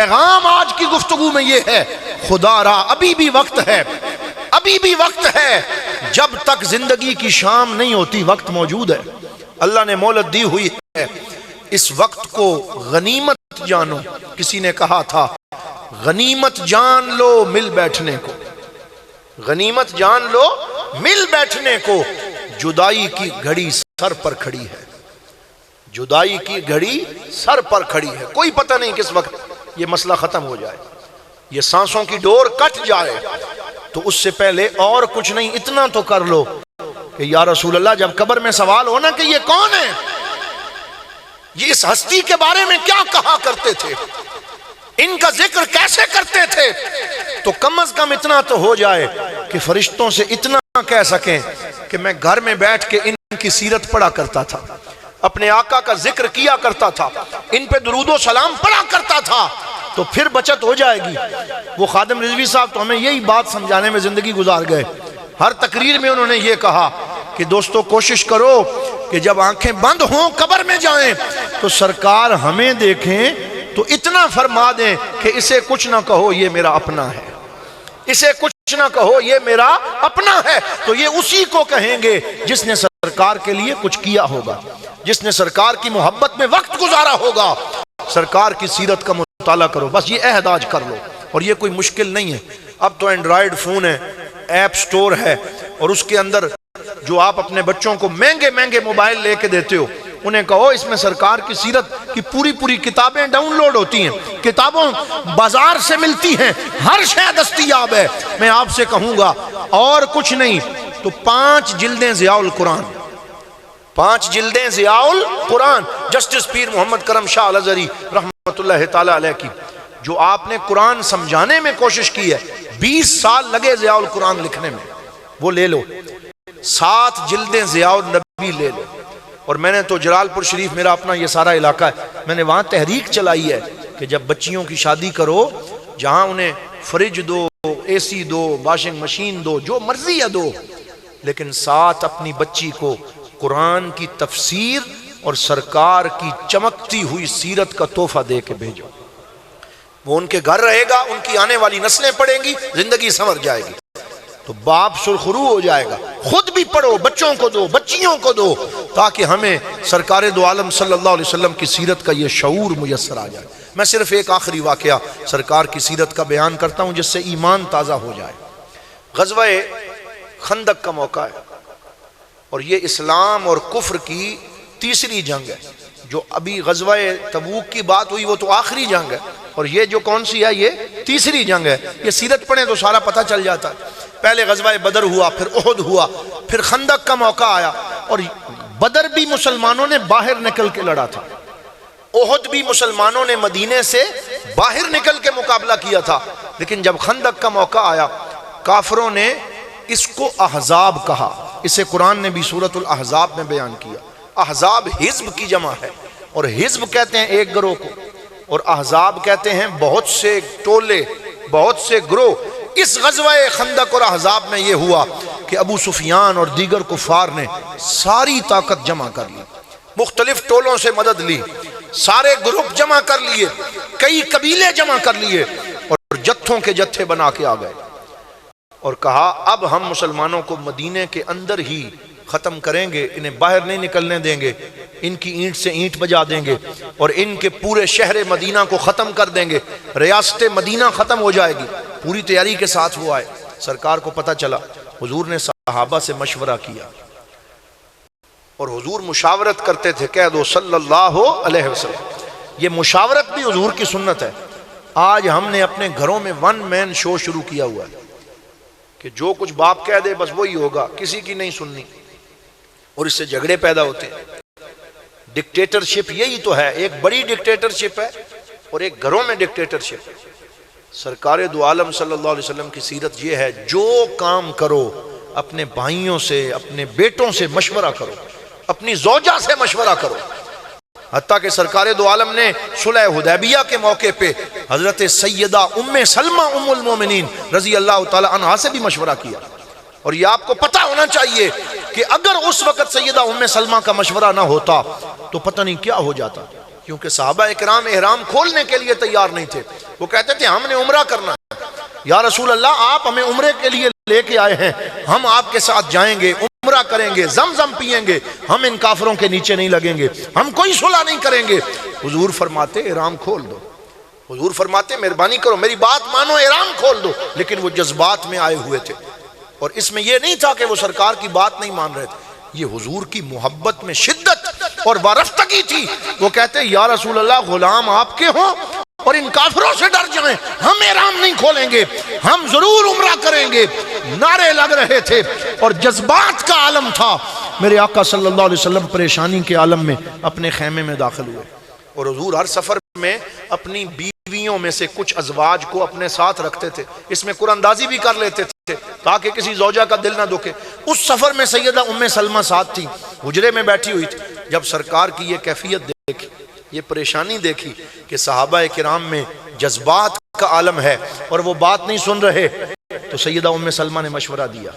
پیغام آج کی گفتگو میں یہ ہے، خدا را ابھی بھی وقت ہے، ابھی بھی وقت ہے، جب تک زندگی کی شام نہیں ہوتی وقت موجود ہے، اللہ نے مہلت دی ہوئی ہے، اس وقت کو غنیمت جانو۔ کسی نے کہا تھا غنیمت جان لو مل بیٹھنے کو، غنیمت جان لو مل بیٹھنے کو، جدائی کی گھڑی سر پر کھڑی ہے، جدائی کی گھڑی سر پر کھڑی ہے، کوئی پتہ نہیں کس وقت یہ مسئلہ ختم ہو جائے، یہ سانسوں کی ڈور کٹ جائے، تو اس سے پہلے اور کچھ نہیں، اتنا تو کر لو کہ یا رسول اللہ جب قبر میں سوال ہونا کہ یہ کون ہے، یہ اس ہستی کے بارے میں کیا کہا کرتے تھے، ان کا ذکر کیسے کرتے تھے، تو کم از کم اتنا تو ہو جائے کہ فرشتوں سے اتنا کہہ سکیں کہ میں گھر میں بیٹھ کے ان کی سیرت پڑھا کرتا تھا، اپنے آقا کا ذکر کیا کرتا تھا، ان پہ درود و سلام پڑھا کرتا تھا، تو پھر بچت ہو جائے گی۔ وہ خادم رضوی صاحب تو ہمیں یہی بات سمجھانے میں زندگی گزار گئے، ہر تقریر میں انہوں نے یہ کہا کہ دوستو کوشش کرو کہ جب آنکھیں بند ہوں قبر میں جائیں تو سرکار ہمیں دیکھیں تو اتنا فرما دیں کہ اسے کچھ نہ کہو یہ میرا اپنا ہے، اسے کچھ نہ کہو یہ میرا اپنا ہے، تو یہ اسی کو کہیں گے جس نے سرکار کے لیے کچھ کیا ہوگا، جس نے سرکار کی محبت میں وقت گزارا ہوگا۔ سرکار کی سیرت کا مطالعہ کرو، بس یہ عہد آج کر لو، اور یہ کوئی مشکل نہیں ہے۔ اب تو اینڈرائیڈ فون ہے، ایپ سٹور ہے، اور اس کے اندر جو آپ اپنے بچوں کو مہنگے مہنگے موبائل لے کے دیتے ہو، انہیں کہو اس میں سرکار کی سیرت کی پوری کتابیں ڈاؤن لوڈ ہوتی ہیں، کتابوں بازار سے ملتی ہیں، ہر شے دستیاب ہے۔ میں آپ سے کہوں گا اور کچھ نہیں تو 5 جلدیں ضیاء القرآن، 5 جلدیں ضیاء القرآن، جسٹس پیر محمد کرم شاہ الازہری رحمۃ اللہ تعالی علیہ کی، جو آپ نے قرآن سمجھانے میں کوشش کی ہے، 20 سال لگے ضیاء القرآن لکھنے میں، وہ لے لو۔ 7 جلدیں ضیاء النبی لے لو۔ اور میں نے تو جلال پور شریف، میرا اپنا یہ سارا علاقہ ہے، میں نے وہاں تحریک چلائی ہے کہ جب بچیوں کی شادی کرو، جہاں انہیں فریج دو، اے سی دو، واشنگ مشین دو، جو مرضی ہے دو، لیکن ساتھ اپنی بچی کو قرآن کی تفسیر اور سرکار کی چمکتی ہوئی سیرت کا تحفہ دے کے بھیجو۔ وہ ان کے گھر رہے گا، ان کی آنے والی نسلیں پڑھیں گی، زندگی سنور جائے گی، تو باپ سرخرو ہو جائے گا۔ خود بھی پڑھو، بچوں کو دو، بچیوں کو دو، تاکہ ہمیں سرکار دو عالم صلی اللہ علیہ وسلم کی سیرت کا یہ شعور میسر آ جائے۔ میں صرف ایک آخری واقعہ سرکار کی سیرت کا بیان کرتا ہوں جس سے ایمان تازہ ہو جائے۔ غزوہ خندق کا موقع ہے، اور یہ اسلام اور کفر کی تیسری جنگ ہے۔ جو ابھی غزوہ تبوک کی بات ہوئی وہ تو آخری جنگ ہے، اور یہ جو کون سی ہے یہ تیسری جنگ ہے۔ یہ سیرت پڑھیں تو سارا پتہ چل جاتا ہے۔ پہلے غزوہ بدر ہوا، پھر احد ہوا، پھر خندق کا موقع آیا، اور بدر بھی مسلمانوں نے باہر نکل کے لڑا تھا، احد بھی مسلمانوں نے مدینے سے باہر نکل کے مقابلہ کیا تھا، لیکن جب خندق کا موقع آیا کافروں نے اس کو احزاب کہا۔ اسے قرآن نے بھی سورۃ الاحزاب میں بیان کیا۔ احزاب حزب کی جمع ہے، اور حزب کہتے ہیں ایک گروہ کو، اور احزاب کہتے ہیں بہت سے ٹولے، بہت سے گروہ۔ اس غزوہ خندق اور احزاب میں یہ ہوا کہ ابو سفیان اور دیگر کفار نے ساری طاقت جمع کر لی، مختلف ٹولوں سے مدد لی، سارے گروپ جمع کر لیے، کئی قبیلے جمع کر لیے، اور جتھوں کے جتھے بنا کے آ گئے، اور کہا اب ہم مسلمانوں کو مدینے کے اندر ہی ختم کریں گے، انہیں باہر نہیں نکلنے دیں گے، ان کی اینٹ سے اینٹ بجا دیں گے، اور ان کے پورے شہر مدینہ کو ختم کر دیں گے، ریاست مدینہ ختم ہو جائے گی۔ پوری تیاری کے ساتھ وہ آئے، سرکار کو پتہ چلا، حضور نے صحابہ سے مشورہ کیا، اور حضور مشاورت کرتے تھے، کہہ دو صلی اللہ علیہ وسلم۔ یہ مشاورت بھی حضور کی سنت ہے۔ آج ہم نے اپنے گھروں میں ون مین شو شروع کیا ہوا ہے کہ جو کچھ باپ کہہ دے بس وہی ہوگا، کسی کی نہیں سننی، اور اس سے جھگڑے پیدا ہوتے ہیں۔ ڈکٹیٹرشپ یہی تو ہے، ایک بڑی ڈکٹیٹرشپ ہے اور ایک گھروں میں ڈکٹیٹرشپ ہے۔ سرکار دو عالم صلی اللہ علیہ وسلم کی سیرت یہ ہے، جو کام کرو اپنے بھائیوں سے، اپنے بیٹوں سے مشورہ کرو، اپنی زوجہ سے مشورہ کرو۔ حتیٰ کہ سرکار دو عالم نے صلح حدیبیہ کے موقع پہ حضرت سیدہ ام سلمہ ام المومنین رضی اللہ تعالی عنہا سے بھی مشورہ کیا، اور یہ آپ کو پتہ ہونا چاہیے کہ اگر اس وقت سیدہ ام سلمہ کا مشورہ نہ ہوتا تو پتہ نہیں کیا ہو جاتا۔ کیونکہ صحابہ اکرام احرام کھولنے کے لیے تیار نہیں تھے. وہ کہتے تھے ہم نے عمرہ کرنا ہے. یا رسول اللہ آپ ہمیں عمرے کے لیے لے کے آئے ہیں, ہم آپ کے ساتھ جائیں گے, عمرہ کریں گے, زمزم پیئیں گے, ہم ان کافروں کے نیچے نہیں لگیں گے, ہم کوئی صلح نہیں کریں گے. حضور فرماتے احرام کھول دو. حضور فرماتے مہربانی کرو میری بات مانو, احرام کھول دو. لیکن وہ جذبات میں آئے ہوئے تھے, اور اس میں یہ نہیں تھا کہ وہ سرکار کی بات نہیں مان رہے تھے, یہ حضور کی محبت میں شدت اور وارفتگی تھی. وہ کہتے یا رسول اللہ غلام آپ کے ہوں اور ان کافروں سے ڈر جائیں, ہم احرام نہیں کھولیں گے, ہم ضرور عمرہ کریں گے. نعرے لگ رہے تھے اور جذبات کا عالم تھا. میرے آقا صلی اللہ علیہ وسلم پریشانی کے عالم میں اپنے خیمے میں داخل ہوئے, اور حضور ہر سفر میں اپنی بیویوں میں سے کچھ ازواج کو اپنے ساتھ رکھتے تھے. اس میں قرآن اندازی بھی کر لیتے تھے تاکہ کسی زوجہ کا دل نہ دکھے. اس سفر میں سیدہ ام سلمہ ساتھ تھی, حجرے میں بیٹھی ہوئی تھی. جب سرکار کی یہ کیفیت دیکھی, یہ پریشانی دیکھی کہ صحابہ کرام میں جذبات کا عالم ہے اور وہ بات نہیں سن رہے, تو سیدہ ام سلمہ نے مشورہ دیا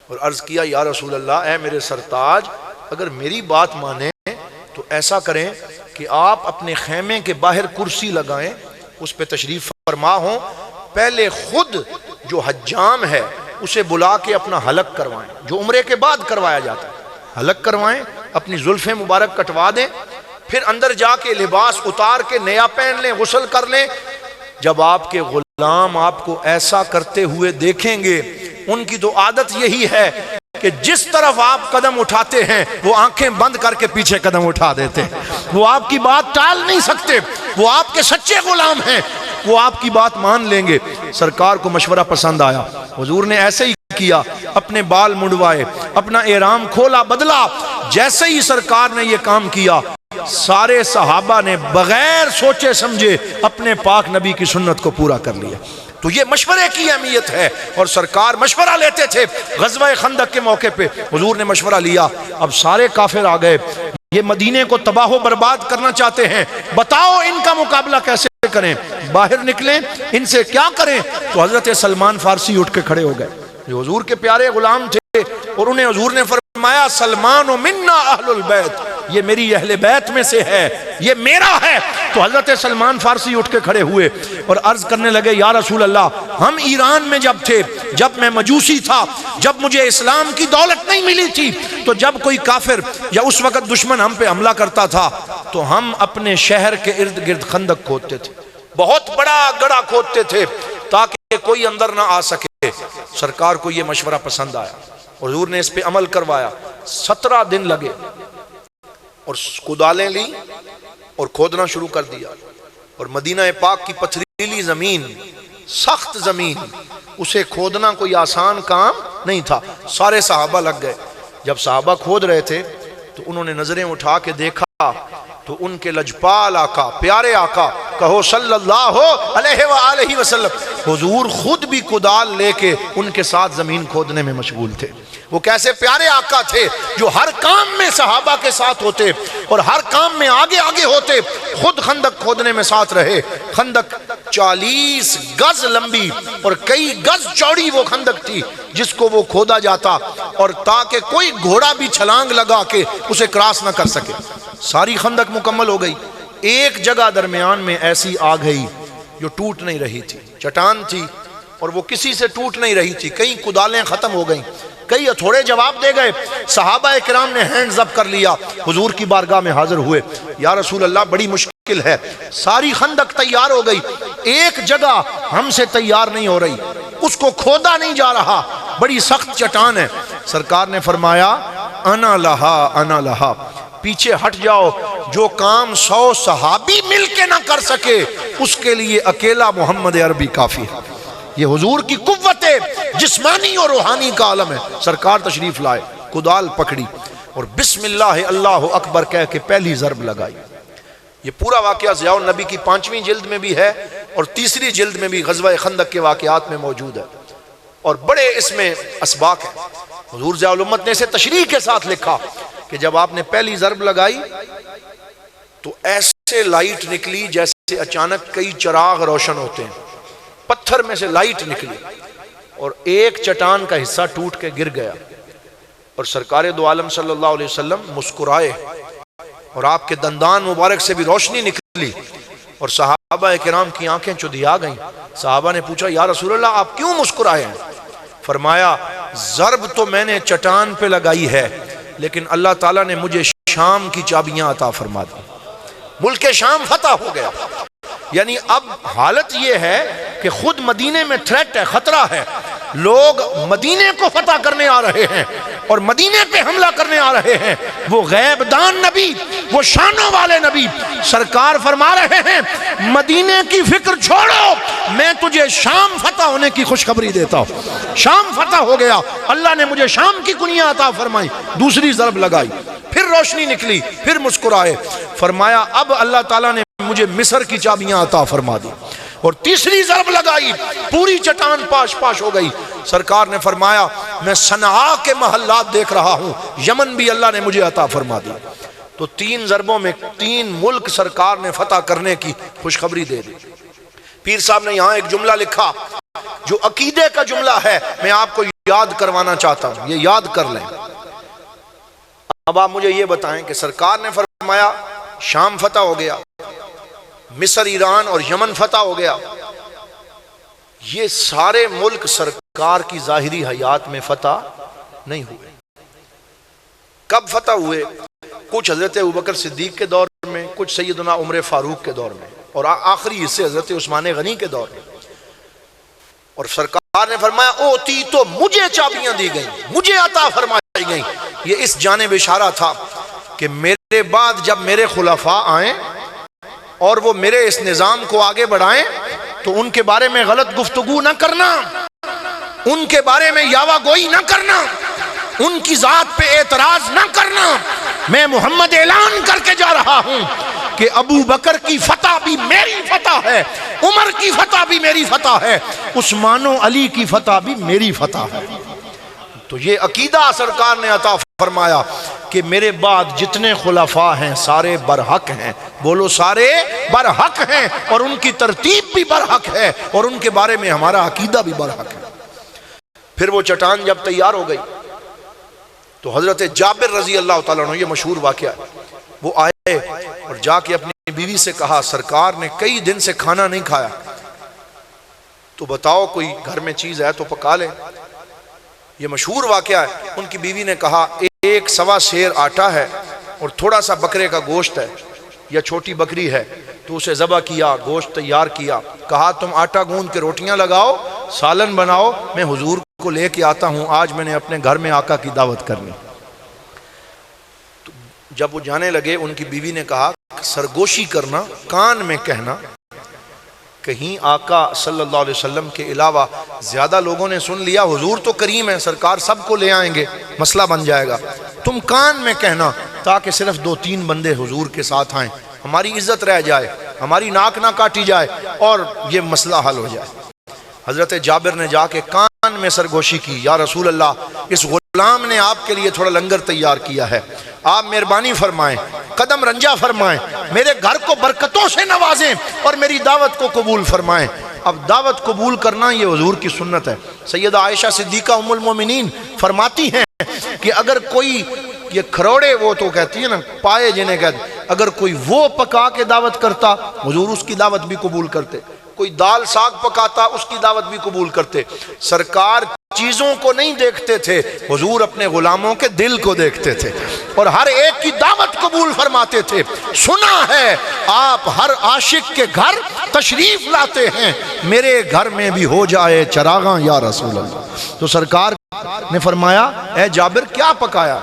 اور عرض کیا یا رسول اللہ اے میرے سرتاج, اگر میری بات مانیں تو ایسا کریں کہ آپ اپنے خیمے کے باہر کرسی لگائیں, اس پہ تشریف فرما ہوں, پہلے خود جو حجام ہے اسے بلا کے اپنا حلق کروائیں, جو عمرے کے بعد کروایا جاتا ہے, حلق کروائیں, اپنی زلفیں مبارک کٹوا دیں, پھر اندر جا کے لباس اتار کے نیا پہن لیں, غسل کر لیں. جب آپ کے غلام آپ کو ایسا کرتے ہوئے دیکھیں گے, ان کی تو عادت یہی ہے کہ جس طرف آپ قدم اٹھاتے ہیں وہ آنکھیں بند کر کے پیچھے قدم اٹھا دیتے ہیں. وہ آپ کی بات ٹال نہیں سکتے, وہ آپ کے سچے غلام ہیں, وہ آپ کی بات مان لیں گے. سرکار کو مشورہ پسند آیا, حضور نے ایسے ہی کیا, اپنے بال منڈوائے, اپنا احرام کھولا, بدلا. جیسے ہی سرکار نے یہ کام کیا, سارے صحابہ نے بغیر سوچے سمجھے اپنے پاک نبی کی سنت کو پورا کر لیا. تو یہ مشورے کی اہمیت ہے, اور سرکار مشورہ لیتے تھے. غزوہ خندق کے موقع پہ حضور نے مشورہ لیا, اب سارے کافر آ گئے, یہ مدینے کو تباہ و برباد کرنا چاہتے ہیں, بتاؤ ان کا مقابلہ کیسے کریں, باہر نکلیں, ان سے کیا کریں. تو حضرت سلمان فارسی اٹھ کے کھڑے ہو گئے, جو حضور کے پیارے غلام تھے, اور انہیں حضور نے فرمایا سلمان و منا اہل البیت, یہ میری اہل بیت میں سے ہے, یہ میرا ہے. تو حضرت سلمان فارسی اٹھ کے کھڑے ہوئے اور عرض کرنے لگے یا رسول اللہ, ہم ایران میں جب تھے, جب میں مجوسی تھا, جب مجھے اسلام کی دولت نہیں ملی تھی, تو جب کوئی کافر یا اس وقت دشمن ہم پہ حملہ کرتا تھا تو ہم اپنے شہر کے ارد گرد خندق کھودتے تھے, بہت بڑا گڑھا کھودتے تھے تاکہ کوئی اندر نہ آ سکے. سرکار کو یہ مشورہ پسند آیا, حضور نے اس پہ عمل کروایا. 17 دن لگے اور کدالیں لی اور کھودنا شروع کر دیا. اور مدینہ پاک کی پتھریلی زمین, سخت زمین, اسے کھودنا کوئی آسان کام نہیں تھا. سارے صحابہ لگ گئے. جب صحابہ کھود رہے تھے تو انہوں نے نظریں اٹھا کے دیکھا تو ان کے لجپال آقا, پیارے آقا, کہو صلی اللہ علیہ وآلہ وسلم, حضور خود بھی کدال لے کے ان کے ساتھ زمین کھودنے میں مشغول تھے. وہ کیسے پیارے آقا تھے جو ہر کام میں صحابہ کے ساتھ ہوتے اور ہر کام میں آگے آگے ہوتے, خود خندق کھودنے میں ساتھ رہے. خندق 40 گز لمبی اور کئی گز چوڑی وہ خندق تھی جس کو وہ کھودا جاتا, اور تاکہ کوئی گھوڑا بھی چھلانگ لگا کے اسے کراس نہ کر سکے. ساری خندق مکمل ہو گئی. ایک جگہ درمیان میں ایسی آ گئی جو ٹوٹ نہیں رہی تھی, چٹان تھی اور وہ کسی سے ٹوٹ نہیں رہی تھی. کئی کدالیں ختم ہو گئیں, کئی ہتھوڑے جواب دے گئے. صحابہ کرام نے ہینڈز اپ کر لیا, حضور کی بارگاہ میں حاضر ہوئے. یا رسول اللہ بڑی مشکل ہے, ساری خندق تیار ہو گئی, ایک جگہ ہم سے تیار نہیں ہو رہی, اس کو کھودا نہیں جا رہا, بڑی سخت چٹان ہے. سرکار نے فرمایا انا لہا انا لہا, پیچھے ہٹ جاؤ, جو کام 100 صحابی مل کے نہ کر سکے اس کے لیے اکیلا محمد عربی کافی ہے. یہ حضور کی قوت جسمانی اور روحانی کا عالم ہے. سرکار تشریف لائے, کدال پکڑی اور بسم اللہ اللہ اکبر کہہ کے پہلی ضرب لگائی. یہ پورا واقعہ ضیاء النبی کی 5ویں جلد میں بھی ہے اور 3ری جلد میں بھی غزوہ خندق کے واقعات میں موجود ہے, اور بڑے اس میں اسباق ہیں. حضور ضیاء الامت نے اسے تشریح کے ساتھ لکھا کہ جب آپ نے پہلی ضرب لگائی تو ایسے لائٹ نکلی جیسے اچانک کئی چراغ روشن ہوتے ہیں, پتھر میں سے لائٹ نکلی اور ایک چٹان کا حصہ ٹوٹ کے گر گیا. اور سرکار دو عالم صلی اللہ علیہ وسلم مسکرائے اور آپ کے دندان مبارک سے بھی روشنی نکلی اور صحابہ کرام کی آنکھیں چدیا گئیں۔ صحابہ نے پوچھا یا رسول اللہ آپ کیوں مسکرائے ہیں؟ فرمایا ضرب تو میں نے چٹان پہ لگائی ہے لیکن اللہ تعالیٰ نے مجھے شام کی چابیاں عطا فرما دی، ملک شام فتح ہو گیا۔ یعنی اب حالت یہ ہے کہ خود مدینے میں تھریٹ ہے، خطرہ ہے، لوگ مدینے کو فتح کرنے آ رہے ہیں اور مدینے پہ حملہ کرنے آ رہے ہیں۔ وہ غیب دان نبی، وہ شانوں والے نبی سرکار فرما رہے ہیں مدینے کی فکر چھوڑو، میں تجھے شام فتح ہونے کی خوشخبری دیتا ہوں۔ شام فتح ہو گیا، اللہ نے مجھے شام کی کنیاں عطا فرمائی، دوسری ضرب لگائی، پھر روشنی نکلی، پھر مسکرائے، فرمایا اب اللہ تعالیٰ نے مجھے مصر کی چابیاں عطا فرما دی، اور تیسری ضرب لگائی، پوری چٹان پاش پاش ہو گئی۔ سرکار نے فرمایا میں صنعاء کے محلات دیکھ رہا ہوں، یمن بھی اللہ نے مجھے عطا فرما دی۔ تو 3 ضربوں میں 3 ملک سرکار نے فتح کرنے کی خوشخبری دے دی۔ پیر صاحب نے یہاں ایک جملہ لکھا جو عقیدے کا جملہ ہے، میں آپ کو یاد کروانا چاہتا ہوں، یہ یاد کر لیں۔ اب آپ مجھے یہ بتائیں کہ سرکار نے فرمایا شام فتح ہو گیا، مصر، ایران اور یمن فتح ہو گیا، یہ سارے ملک سرکار کی ظاہری حیات میں فتح نہیں ہوئے۔ کب فتح ہوئے؟ کچھ حضرت ابوبکر صدیق کے دور میں، کچھ سیدنا عمر فاروق کے دور میں، اور آخری حصے حضرت عثمان غنی کے دور میں۔ اور سرکار نے فرمایا اوتی تو مجھے چابیاں دی گئیں، مجھے عطا فرمائی گئیں۔ یہ اس جانب اشارہ تھا کہ میرے بعد جب میرے خلفاء آئیں اور وہ میرے اس نظام کو آگے بڑھائیں تو ان کے بارے میں غلط گفتگو نہ کرنا، ان کے بارے میں یاوہ گوئی نہ کرنا، ان کی ذات پہ اعتراض نہ کرنا۔ میں محمد اعلان کر کے جا رہا ہوں کہ ابو بکر کی فتح بھی میری فتح ہے، عمر کی فتح بھی میری فتح ہے، عثمان و علی کی فتح بھی میری فتح ہے۔ تو یہ عقیدہ سرکار نے عطا فرمایا کہ میرے بعد جتنے خلفاء ہیں سارے برحق ہیں، بولو سارے برحق ہیں، اور ان کی ترتیب بھی برحق ہے اور ان کے بارے میں ہمارا عقیدہ بھی برحق ہے۔ پھر وہ چٹان جب تیار ہو گئی تو حضرت جابر رضی اللہ تعالیٰ عنہ، یہ مشہور واقعہ ہے، وہ آئے اور جا کے اپنی بیوی سے کہا سرکار نے کئی دن سے کھانا نہیں کھایا، تو بتاؤ کوئی گھر میں چیز ہے تو پکا لیں۔ یہ مشہور واقعہ ہے۔ ان کی بیوی نے کہا 1 سوا سیر آٹا ہے اور تھوڑا سا بکرے کا گوشت ہے یا چھوٹی بکری ہے، تو اسے ذبح کیا، گوشت تیار کیا، کہا تم آٹا گوندھ کے روٹیاں لگاؤ، سالن بناؤ، میں حضور کو لے کے آتا ہوں، آج میں نے اپنے گھر میں آقا کی دعوت کرنی۔ تو جب وہ جانے لگے ان کی بیوی نے کہا سرگوشی کرنا، کان میں کہنا، کہیں آقا صلی اللہ علیہ وسلم کے علاوہ زیادہ لوگوں نے سن لیا، حضور تو کریم ہے، سرکار سب کو لے آئیں گے، مسئلہ بن جائے گا، تم کان میں کہنا تاکہ صرف 2-3 بندے حضور کے ساتھ آئیں، ہماری عزت رہ جائے، ہماری ناک نہ کاٹی جائے اور یہ مسئلہ حل ہو جائے۔ حضرت جابر نے جا کے کان میں سرگوشی کی، یا رسول اللہ اس غلام نے آپ کے لیے تھوڑا لنگر تیار کیا ہے، آپ مہربانی فرمائیں، قدم رنجا فرمائیں، میرے گھر کو برکتوں سے نوازیں اور میری دعوت کو قبول فرمائیں۔ اب دعوت قبول کرنا یہ حضور کی سنت ہے۔ سیدہ عائشہ صدیقہ ام المومنین فرماتی ہیں کہ اگر کوئی یہ کھروڑے، وہ تو کہتی ہیں نا پائے جنہیں کہتے، اگر کوئی وہ پکا کے دعوت کرتا حضور اس کی دعوت بھی قبول کرتے، کوئی دال ساگ پکاتا اس کی دعوت بھی قبول کرتے۔ سرکار چیزوں کو نہیں دیکھتے تھے، حضور اپنے غلاموں کے دل کو دیکھتے تھے اور ہر ایک کی دعوت قبول فرماتے تھے۔ سنا ہے آپ ہر عاشق کے گھر تشریف لاتے ہیں، میرے گھر میں بھی ہو جائے چراغاں یا رسول اللہ۔ تو سرکار نے فرمایا اے جابر کیا پکایا،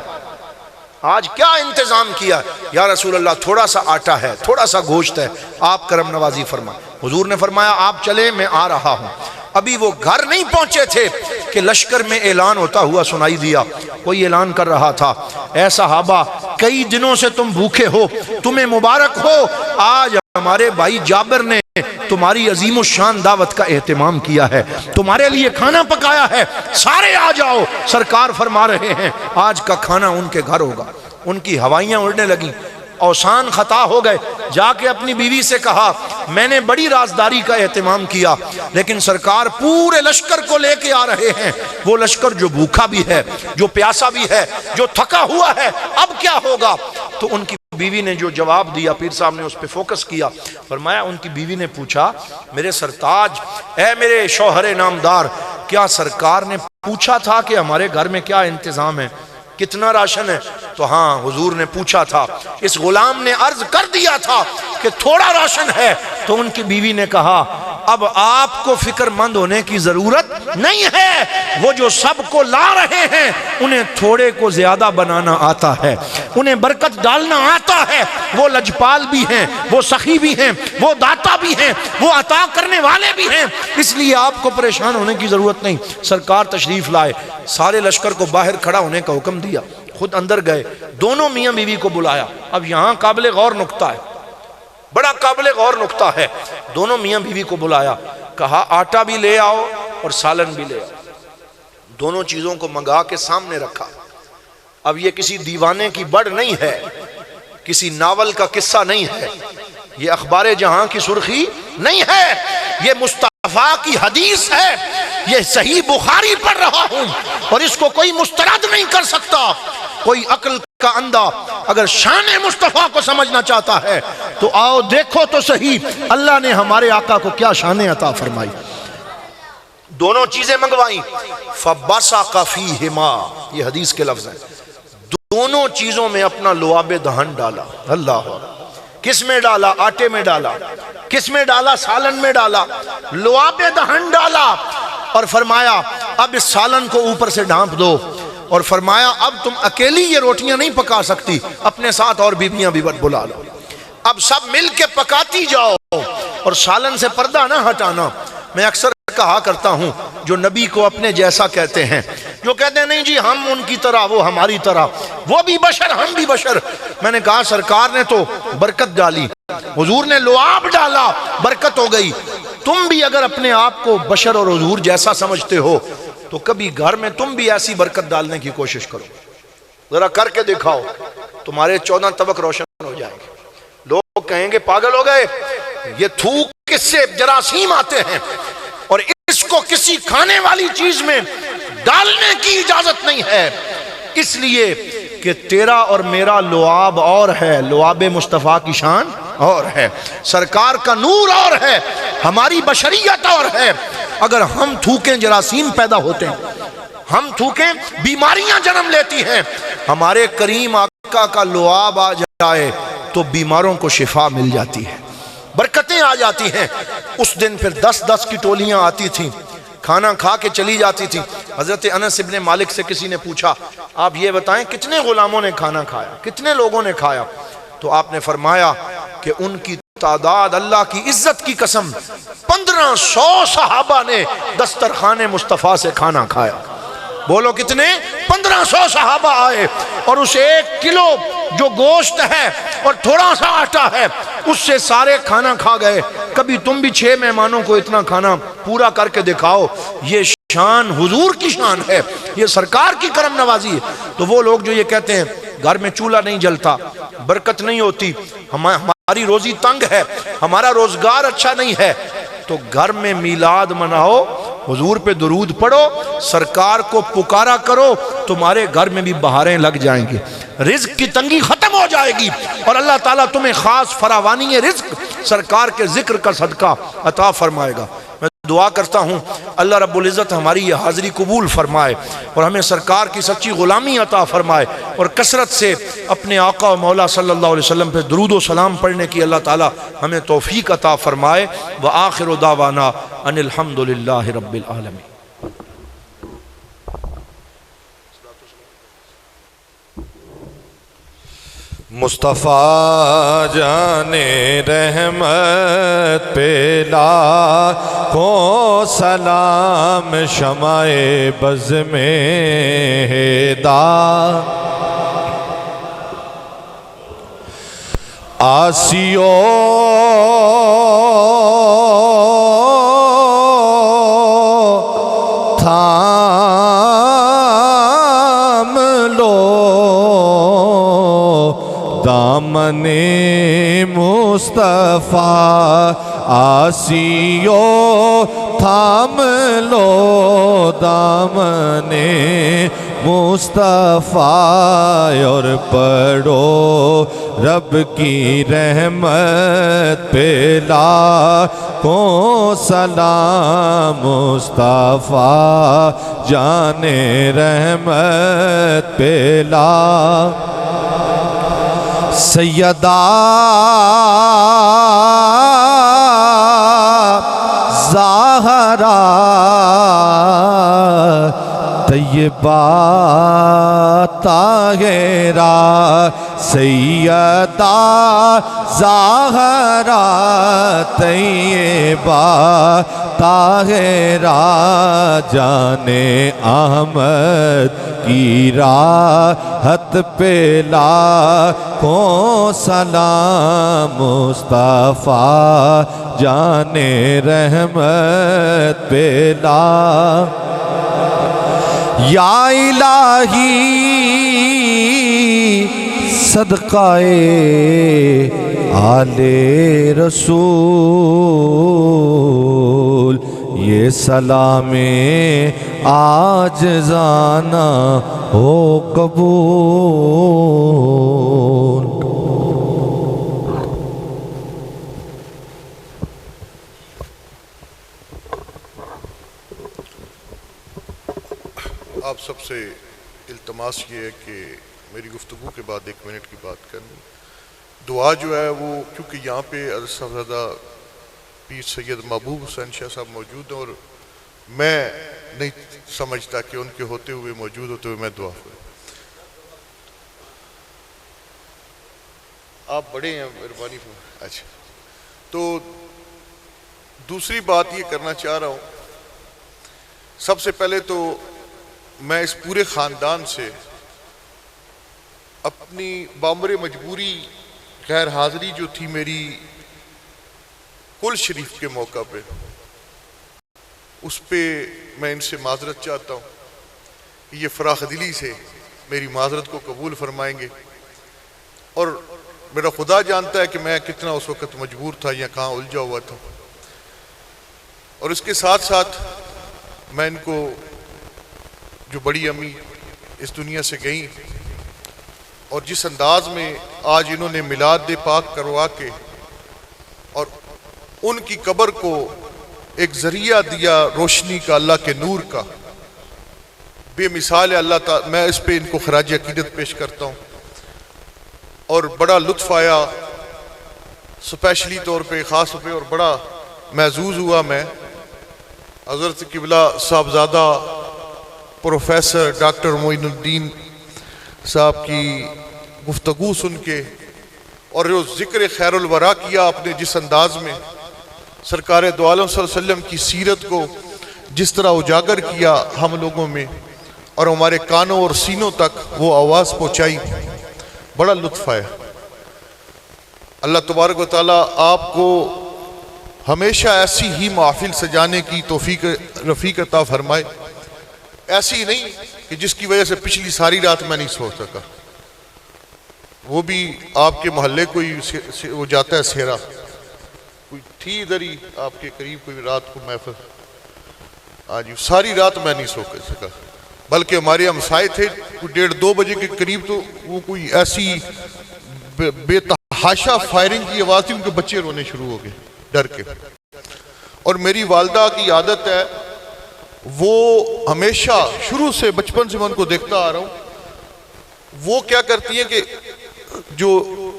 آج کیا انتظام کیا؟ یا رسول اللہ تھوڑا سا آٹا ہے، تھوڑا سا گوشت ہے، آپ کرم نوازی فرمائیں۔ حضور نے فرمایا آپ چلے، میں آ رہا ہوں۔ ابھی وہ گھر نہیں پہنچے تھے کہ لشکر میں اعلان ہوتا ہوا سنائی دیا، کوئی اعلان کر رہا تھا اے صحابہ کئی دنوں سے تم بھوکے ہو، تمہیں مبارک ہو، آج ہمارے بھائی جابر نے تمہاری عظیم الشان دعوت کا اہتمام کیا ہے، تمہارے لیے کھانا پکایا ہے، سارے آ جاؤ۔ سرکار فرما رہے ہیں آج کا کھانا ان کے گھر ہوگا۔ ان کی ہوائیاں اڑنے لگیں، اوسان خطا ہو گئے، جا کے اپنی بیوی سے کہا میں نے بڑی رازداری کا اہتمام کیا لیکن سرکار پورے لشکر کو لے کے آ رہے ہیں، وہ لشکر جو بھوکا بھی ہے، جو پیاسا بھی ہے، جو تھکا ہوا ہے، اب کیا ہوگا؟ تو ان کی بیوی نے جو جواب دیا، پیر صاحب نے اس پہ فوکس کیا، فرمایا ان کی بیوی نے پوچھا میرے سرتاج، اے میرے شوہر نامدار، کیا سرکار نے پوچھا تھا کہ ہمارے گھر میں کیا انتظام ہے، کتنا راشن ہے؟ تو ہاں حضور نے پوچھا تھا۔ اس غلام نے عرض کر دیا تھا کہ تھوڑا راشن ہے، تو ان کی بیوی نے کہا اب آپ کو فکر مند ہونے کی ضرورت نہیں ہے، وہ جو سب کو لا رہے ہیں انہیں تھوڑے کو زیادہ بنانا آتا ہے، انہیں برکت ڈالنا آتا ہے، وہ لجپال بھی ہیں، وہ سخی بھی ہیں، وہ داتا بھی ہیں، وہ عطا کرنے والے بھی ہیں، اس لیے آپ کو پریشان ہونے کی ضرورت نہیں۔ سرکار تشریف لائے، سارے لشکر کو باہر کھڑا ہونے کا حکم دیا، خود اندر گئے، دونوں میاں بیوی کو بلایا۔ اب یہاں قابل غور نکتہ ہے، بڑا قابل غور نکتہ ہے۔ دونوں میاں بیوی کو بلایا، کہا آٹا بھی لے آؤ اور سالن بھی لے آؤ۔ دونوں چیزوں کو منگا کے سامنے رکھا۔ اب یہ کسی دیوانے کی بڑھ نہیں ہے، کسی ناول کا قصہ نہیں ہے، یہ اخبار جہاں کی سرخی نہیں ہے، یہ مصطفیٰ کی حدیث ہے، یہ صحیح بخاری پڑھ رہا ہوں اور اس کو کوئی مسترد نہیں کر سکتا۔ کوئی عقل کا اندھا اگر شان مصطفیٰ کو سمجھنا چاہتا ہے تو آؤ دیکھو تو صحیح اللہ نے ہمارے آقا کو کیا شان عطا فرمائی۔ دونوں چیزیں منگوائیں، فَبَصَقَ فِيهِمَا، یہ حدیث کے لفظ ہیں، دونوں چیزوں میں اپنا لعاب دہن ڈالا۔ اللہ، کس میں ڈالا؟ آٹے میں ڈالا۔ کس میں ڈالا؟ سالن میں ڈالا، لعاب دہن ڈالا، اور فرمایا اب اس سالن کو اوپر سے ڈھانپ دو، اور فرمایا اب تم اکیلی یہ روٹیاں نہیں پکا سکتی، اپنے ساتھ اور بیویاں بھی بلا لو، اب سب مل کے پکاتی جاؤ، اور سالن سے پردہ نہ ہٹانا۔ میں اکثر کہا کرتا ہوں جو نبی کو اپنے جیسا کہتے ہیں، جو کہتے ہیں نہیں جی ہم ان کی طرح وہ ہماری طرح، وہ بھی بشر ہم بھی بشر، میں نے کہا سرکار نے تو برکت ڈالی، حضور نے لعاب ڈالا، برکت ہو گئی۔ تم بھی اگر اپنے آپ کو بشر اور حضور جیسا سمجھتے ہو تو کبھی گھر میں تم بھی ایسی برکت ڈالنے کی کوشش کرو، ذرا کر کے دکھاؤ، تمہارے 14 طبق روشن ہو جائیں گے۔ لوگ کہیں گے پاگل ہو گئے، یہ تھوک کس سے جراثیم آتے ہیں، اور اس کو کسی کھانے والی چیز میں ڈالنے کی اجازت نہیں ہے، اس لیے کہ تیرا اور میرا لعاب اور ہے، لعاب مصطفیٰ کی شان اور ہے، سرکار کا نور اور ہے، ہماری بشریت اور ہے۔ اگر ہم تھوکیں جراثیم پیدا ہوتے ہیں، ہم تھوکیں بیماریاں جنم لیتی ہیں، ہمارے کریم آقا کا لعاب آ جائے تو بیماروں کو شفا مل جاتی ہے، برکتیں آ جاتی ہیں۔ اس دن پھر 10 کی ٹولیاں آتی تھیں، کھانا کھا کے چلی جاتی تھیں۔ حضرت انس ابن مالک سے کسی نے پوچھا آپ یہ بتائیں کتنے غلاموں نے کھانا کھایا، کتنے لوگوں نے کھایا؟ تو آپ نے فرمایا کہ ان کی تعداد اللہ کی عزت کی قسم 1500 صحابہ نے دسترخوان مصطفیٰ سے کھانا کھایا۔ بولو کتنے؟ 1500 صحابہ آئے، اور اس 1 کلو جو گوشت ہے اور تھوڑا سا آٹا ہے اس سے سارے کھانا کھا گئے۔ کبھی تم بھی 6 مہمانوں کو اتنا کھانا پورا کر کے دکھاؤ، یہ شان حضور کی شان ہے، یہ سرکار کی کرم نوازی ہے۔ تو وہ لوگ جو یہ کہتے ہیں گھر میں چولہا نہیں جلتا، برکت نہیں ہوتی، ہماری روزی تنگ ہے، ہمارا روزگار اچھا نہیں ہے، تو گھر میں میلاد مناؤ، حضور پہ درود پڑھو، سرکار کو پکارا کرو، تمہارے گھر میں بھی بہاریں لگ جائیں گی، رزق کی تنگی ختم ہو جائے گی، اور اللہ تعالیٰ تمہیں خاص فراوانی رزق سرکار کے ذکر کا صدقہ عطا فرمائے گا۔ میں دعا کرتا ہوں اللہ رب العزت ہماری یہ حاضری قبول فرمائے اور ہمیں سرکار کی سچی غلامی عطا فرمائے، اور کثرت سے اپنے آقا و مولا صلی اللہ علیہ وسلم پہ درود و سلام پڑھنے کی اللہ تعالیٰ ہمیں توفیق عطا فرمائے۔ وآخر دعوانا ان الحمد للہ رب العالمین۔ مصطفیٰ جان رحمت پہ لاکھوں سلام، شمع بز میں ہدایت آسیو تھام لو دامن مصطفیٰ، آسیو تھام لو دامن مصطفیٰ اور پڑھو رب کی رحمت پہ لاکھوں سلام مصطفیٰ جان رحمت پہ سیدہ زہرا طیبہ طاہرہ سیدہ زہرا طیبہ طاہرہ جان احمد کی راحت پہ لاکھوں سلام مصطفیٰ جان رحمت پہ یا الہی صدقہ آل رسول یہ سلام عاجزانہ ہو قبول. آپ سب سے التماس یہ ہے کہ میری گفتگو کے بعد 1 منٹ کی بات کرنی. دعا جو ہے وہ کیونکہ یہاں پہ صاحبزادہ پیر سید محبوب حسین شاہ صاحب موجود ہیں اور میں نہیں سمجھتا کہ ان کے ہوتے ہوئے موجود ہوتے ہوئے میں دعا کروں. آپ بڑے ہیں مہربانی. اچھا تو دوسری بات یہ کرنا چاہ رہا ہوں. سب سے پہلے تو میں اس پورے خاندان سے اپنی بامر مجبوری غیر حاضری جو تھی میری کل شریف کے موقع پہ اس پہ میں ان سے معذرت چاہتا ہوں. یہ فراخ دلی سے میری معذرت کو قبول فرمائیں گے اور میرا خدا جانتا ہے کہ میں کتنا اس وقت مجبور تھا یا کہاں الجھا ہوا تھا. اور اس کے ساتھ ساتھ میں ان کو جو بڑی امی اس دنیا سے گئیں اور جس انداز میں آج انہوں نے میلاد پاک کروا کے اور ان کی قبر کو ایک ذریعہ دیا روشنی کا اللہ کے نور کا بے مثال ہے. اللہ تعالی میں اس پہ ان کو خراج عقیدت پیش کرتا ہوں اور بڑا لطف آیا اسپیشلی طور پہ خاص طور پہ اور بڑا محظوظ ہوا میں حضرت قبلہ صاحبزادہ پروفیسر ڈاکٹر معین الدین صاحب کی گفتگو سن کے اور جو ذکر خیر الورا کیا آپ نے جس انداز میں سرکار دو عالم صلی اللہ علیہ وسلم کی سیرت کو جس طرح اجاگر کیا ہم لوگوں میں اور ہمارے کانوں اور سینوں تک وہ آواز پہنچائی بڑا لطف آیا. اللہ تبارک و تعالیٰ آپ کو ہمیشہ ایسی ہی محافل سجانے کی توفیق رفیق عطا فرمائے. ایسی نہیں کہ جس کی وجہ سے پچھلی ساری رات میں نہیں سو سکا. وہ بھی آپ کے محلے کو ہی وہ جاتا ہے سہرا. کوئی تھی ادھر ہی آپ کے قریب کوئی رات کو محفل آج ساری رات میں نہیں سو سکا بلکہ ہمارے ہمسائے تھے 1:30-2 بجے کے قریب تو وہ کوئی ایسی بے تحاشا فائرنگ کی آواز تھی ان کے بچے رونے شروع ہو گئے ڈر کے. اور میری والدہ کی عادت ہے وہ ہمیشہ شروع سے بچپن سے میں ان کو دیکھتا آ رہا ہوں وہ کیا کرتی ہیں کہ جو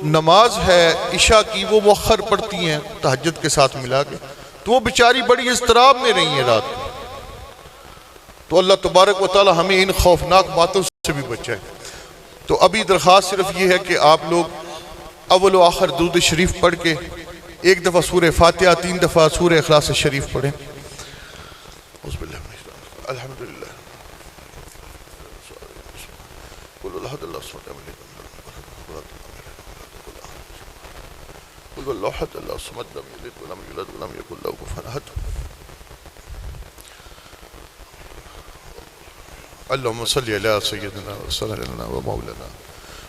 نماز ہے عشاء کی وہ مؤخر پڑھتی ہیں تہجد کے ساتھ ملا کے تو وہ بیچاری بڑی اضطراب میں رہی ہیں رات. تو اللہ تبارک و تعالی ہمیں ان خوفناک باتوں سے بھی بچائے. تو ابھی درخواست صرف یہ ہے کہ آپ لوگ اول و آخر درود شریف پڑھ کے 1 دفعہ سورہ فاتحہ 3 دفعہ سورہ اخلاص شریف پڑھیں. الحمدللہ قل احد اللہ الصمد لم یلد ولم یولد ولم یکن له کفوا احد. اللهم صل على سيدنا وسيدنا ومولانا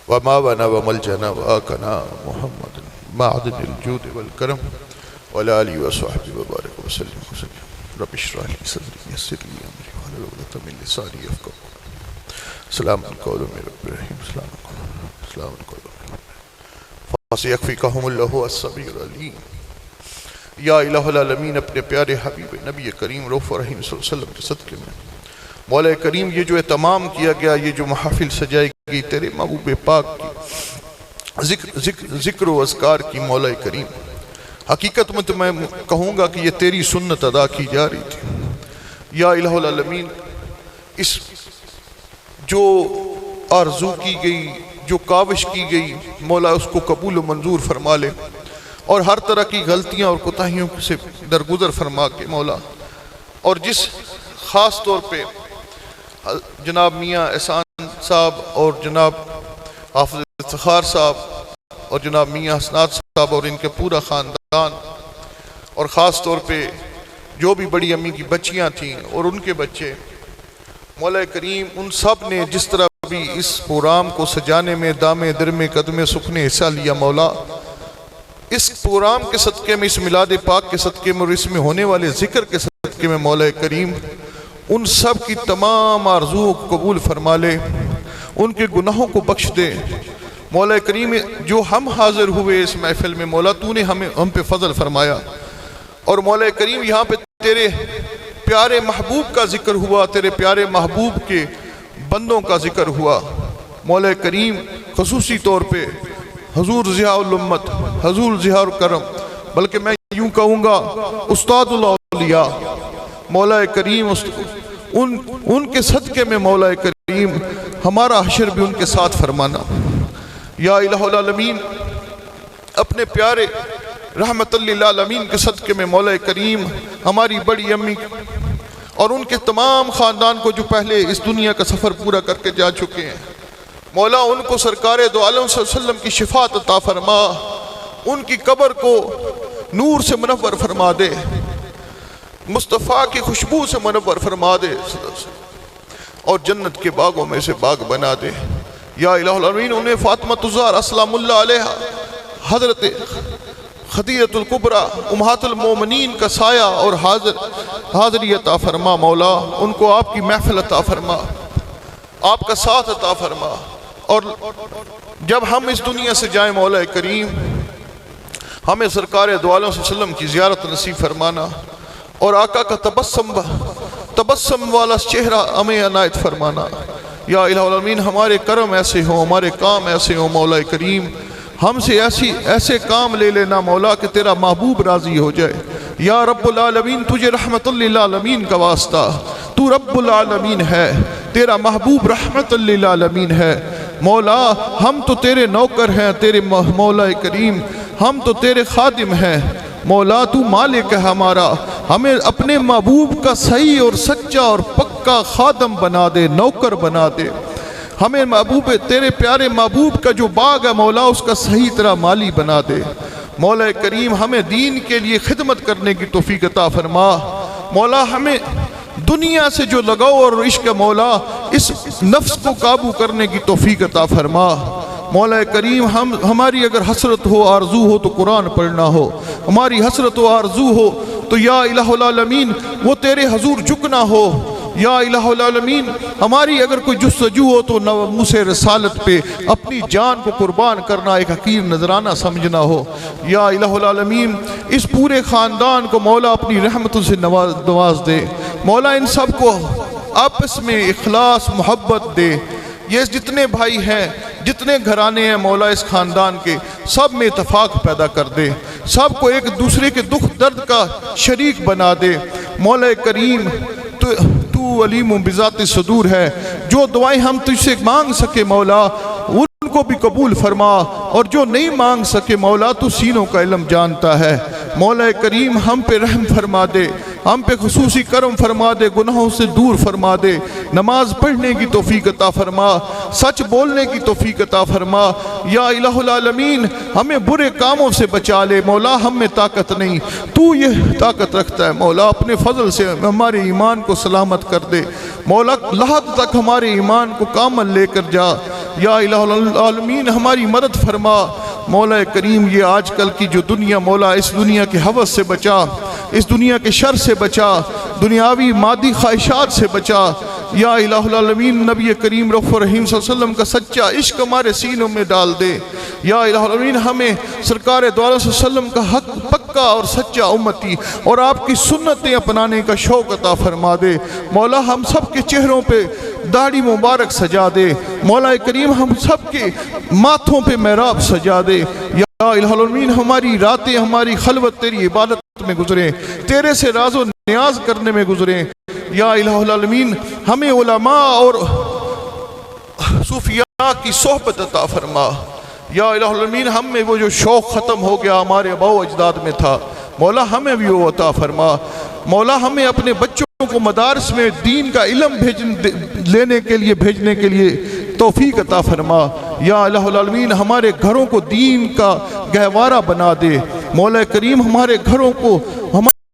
وماونا وملجنا وآقنا محمد معدن الجود والكرم وعلى آله وصحبه وبارك وسلم رب اشرح لي صدري ويسر لي امري واحلل عقدة من لساني يفقهوا قولي. سلام قول من رب رحیم سلام قول من رب فسیکفیکہم اللہ السمیع العلیم۔ یا الہ العالمین اپنے پیارے حبیب نبی کریم رؤوف رحیم صلی اللہ علیہ وسلم کے صدقے میں مولا کریم یہ جو اہتمام کیا گیا، یہ جو محافل سجائی گئی تیرے محبوب پاک کی ذکر و اذکار کی مولا کریم، حقیقت میں تو میں کہوں گا کہ یہ تیری سنت ادا کی جا رہی تھی۔ یا الہ العالمین اس جو آرزو کی گئی، جو کاوش کی گئی، مولا اس کو قبول و منظور فرما لے، اور ہر طرح کی غلطیاں اور کوتاہیوں سے درگزر فرما کے مولا، اور جس خاص طور پہ جناب میاں احسان صاحب اور جناب حافظ افتخار صاحب اور جناب میاں حسنات صاحب اور ان کے پورا خاندان، اور خاص طور پہ جو بھی بڑی امی کی بچیاں تھیں اور ان کے بچے، مولا کریم ان سب نے جس طرح بھی اس پروگرام کو سجانے میں دامے درمے قدمے سکھنے حصہ لیا، مولا اس پروگرام کے صدقے میں، اس میلاد پاک کے صدقے میں اور اس میں ہونے والے ذکر کے صدقے میں مولا کریم ان سب کی تمام آرزوؤں کو قبول فرما لے، ان کے گناہوں کو بخش دے۔ مولا کریم جو ہم حاضر ہوئے اس محفل میں، مولا تو نے ہم پہ فضل فرمایا، اور مولا کریم یہاں پہ تیرے پیارے محبوب کا ذکر ہوا، تیرے پیارے محبوب کے بندوں کا ذکر ہوا۔ مولا کریم خصوصی طور پہ حضور ضیاء الامت، حضور ضیاء الکرم، بلکہ میں یوں کہوں گا استاد الاولیاء، مولا کریم ان کے صدقے میں مولا کریم ہمارا حشر بھی ان کے ساتھ فرمانا۔ یا الہ العالمین اپنے پیارے رحمت للعالمین کے صدقے میں مولا کریم ہماری بڑی امی اور ان کے تمام خاندان کو جو پہلے اس دنیا کا سفر پورا کر کے جا چکے ہیں، مولا ان کو سرکار دو عالم صلی اللہ علیہ وسلم کی شفاعت عطا فرما، ان کی قبر کو نور سے منور فرما دے، مصطفیٰ کی خوشبو سے منور فرما دے، اور جنت کے باغوں میں سے باغ بنا دے۔ یا الہ العالمین انہیں فاطمہ الزہرا السلام اللہ علیہ، حضرت خدیجہ الکبریٰ امہات المومنین کا سایہ اور حاضری عطا فرما، مولا ان کو آپ کی محفل عطا فرما، آپ کا ساتھ عطا فرما، اور جب ہم اس دنیا سے جائیں مولا کریم ہمیں سرکار دو عالم صلی اللہ علیہ وسلم کی زیارت نصیب فرمانا، اور آقا کا تبسم والا چہرہ ہمیں عنایت فرمانا۔ یا الہ العالمین ہمارے کرم ایسے ہوں، ہمارے کام ایسے ہوں مولا کریم، ہم سے ایسے کام لے لینا مولا کہ تیرا محبوب راضی ہو جائے۔ یا رب العالمین تجھے رحمت للعالمین کا واسطہ، تو رب العالمین ہے، تیرا محبوب رحمت للعالمین ہے، مولا ہم تو تیرے نوکر ہیں، تیرے مولا کریم ہم تو تیرے خادم ہیں، مولا تو مالک ہے ہمارا، ہمیں اپنے محبوب کا صحیح اور سچا اور پکا خادم بنا دے، نوکر بنا دے، ہمیں محبوب تیرے پیارے محبوب کا جو باغ ہے مولا اس کا صحیح طرح مالی بنا دے۔ مولا کریم ہمیں دین کے لیے خدمت کرنے کی توفیق عطا فرما، مولا ہمیں دنیا سے جو لگاؤ اور عشق مولا اس نفس کو قابو کرنے کی توفیق عطا فرما۔ مولا کریم ہماری اگر حسرت ہو آرزو ہو تو قرآن پڑھنا ہو، ہماری حسرت و آرزو ہو تو یا الہ العالمین وہ تیرے حضور جھکنا ہو، یا الہ العالمین ہماری اگر کوئی جستجو ہو تو ناموس رسالت پہ اپنی جان کو قربان کرنا ایک حقیر نذرانہ سمجھنا ہو۔ یا الہ العالمین اس پورے خاندان کو مولا اپنی رحمتوں سے نواز دے، مولا ان سب کو آپس میں اخلاص محبت دے، یہ جتنے بھائی ہیں جتنے گھرانے ہیں مولا اس خاندان کے سب میں اتفاق پیدا کر دے، سب کو ایک دوسرے کے دکھ درد کا شریک بنا دے۔ مولا کریم تو علیم بذات صدور ہے، جو دعائیں ہم تجھ سے مانگ سکے مولا ان کو بھی قبول فرما، اور جو نہیں مانگ سکے مولا تو سینوں کا علم جانتا ہے۔ مولا کریم ہم پہ رحم فرما دے، ہم پہ خصوصی کرم فرما دے، گناہوں سے دور فرما دے، نماز پڑھنے کی توفیق عطا فرما، سچ بولنے کی توفیق عطا فرما۔ یا الہ العالمین ہمیں برے کاموں سے بچا لے، مولا ہم میں طاقت نہیں، تو یہ طاقت رکھتا ہے، مولا اپنے فضل سے ہمارے ایمان کو سلامت کر دے، مولا لحد تک ہمارے ایمان کو کامل لے کر جا۔ یا الہ العالمین ہماری مدد فرما، مولا کریم یہ آج کل کی جو دنیا مولا اس دنیا کے ہوس سے بچا، اس دنیا کے شر سے بچا، دنیاوی مادی خواہشات سے بچا، یا الہ العالمین نبی کریم رؤوف رحیم صلی اللہ علیہ وسلم کا سچا عشق ہمارے سینوں میں ڈال دے. یا الہ العالمین ہمیں سرکار دو عالم صلی اللہ علیہ وسلم کا حق پکا اور سچا امتی اور آپ کی سنتیں اپنانے کا شوق عطا فرما دے. مولا ہم سب کے چہروں پہ داڑھی مبارک سجا دے. مولا کریم ہم سب کے ماتھوں پہ محراب سجا دے. یا الہ العالمین ہماری راتیں ہماری خلوت تیری عبادت میں گزریں, تیرے سے راز و نیاز کرنے میں گزریں. یا الہ العالمین ہمیں علماء اور صوفیاء کی صحبت عطا فرما. یا الہ العالمین ہم میں وہ جو شوق ختم ہو گیا ہمارے آباء و اجداد میں تھا, مولا ہمیں بھی وہ عطا فرما. مولا ہمیں اپنے بچوں کو مدارس میں دین کا علم لینے کے لیے بھیجنے کے لیے توفیق عطا فرما. یا الہ العالمین ہمارے گھروں کو دین کا گہوارہ بنا دے. مولا کریم ہمارے گھروں کو